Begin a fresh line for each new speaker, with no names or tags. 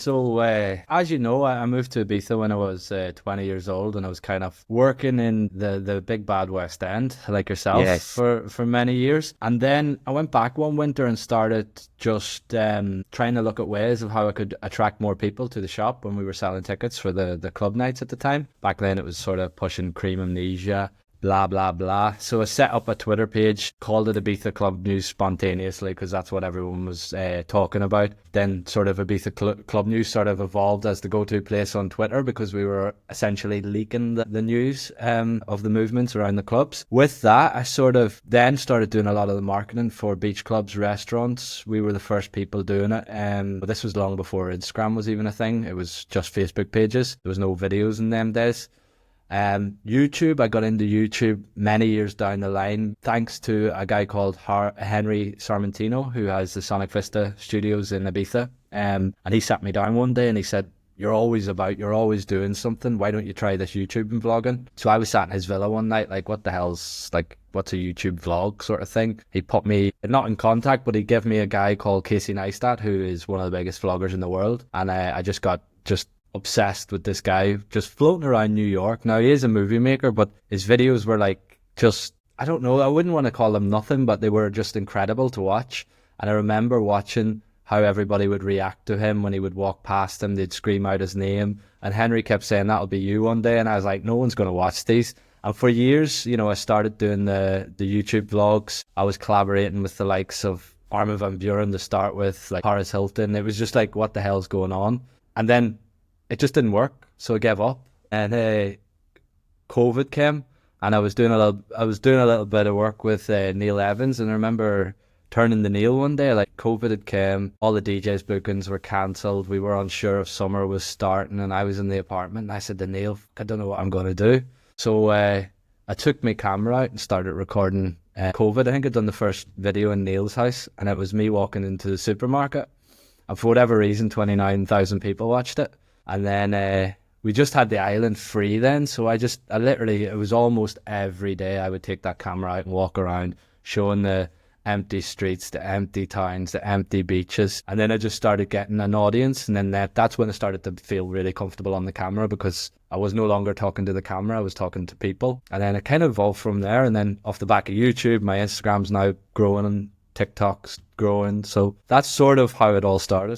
So, as you know, I moved to Ibiza when I was 20 years old, and I was kind of working in the big bad West End, like yourself,
Yes.
for many years. And then I went back one winter and started just trying to look at ways of how I could attract more people to the shop when we were selling tickets for the club nights at the time. Back then, it was sort of pushing cream amnesia, blah blah blah. So I set up a Twitter page, called it Ibiza Club News spontaneously because that's what everyone was talking about. Then sort of Club News sort of evolved as the go-to place on Twitter because we were essentially leaking the news of the movements around the clubs. With that, I sort of then started doing a lot of the marketing for beach clubs, restaurants. We were the first people doing it. But this was long before Instagram was even a thing. It was just Facebook pages. There was no videos in them days. YouTube, I got into YouTube many years down the line thanks to a guy called Henry Sarmentino, who has the Sonic Vista studios in Ibiza. And he sat me down one day and he said, you're always doing something. Why don't you try this YouTube and vlogging? So I was sat in his villa one night, like, what's a YouTube vlog sort of thing? He put me, not in contact, but he gave me a guy called Casey Neistat, who is one of the biggest vloggers in the world. And I just got obsessed with this guy just floating around New York. Now, he is a movie maker, but his videos were like just, I don't know, I wouldn't want to call them nothing, but they were just incredible to watch. And I remember watching how everybody would react to him when he would walk past them. They'd scream out his name. And Henry kept saying, that'll be you one day. And I was like, no one's going to watch these. And for years, I started doing the YouTube vlogs. I was collaborating with the likes of Armin van Buuren to start with, like Paris Hilton. It was just like, what the hell's going on? And then it just didn't work, so I gave up. And COVID came, and I was doing a little bit of work with Neil Evans, and I remember turning to Neil one day, like COVID had came, all the DJs bookings were cancelled, we were unsure if summer was starting, and I was in the apartment, and I said to Neil, I don't know what I'm going to do. So I took my camera out and started recording COVID. I think I'd done the first video in Neil's house, and it was me walking into the supermarket, and for whatever reason, 29,000 people watched it. And then we just had the island free then. So I literally, it was almost every day I would take that camera out and walk around showing the empty streets, the empty towns, the empty beaches. And then I just started getting an audience. And then that's when I started to feel really comfortable on the camera because I was no longer talking to the camera, I was talking to people. And then it kind of evolved from there. And then off the back of YouTube, my Instagram's now growing and TikTok's growing. So that's sort of how it all started.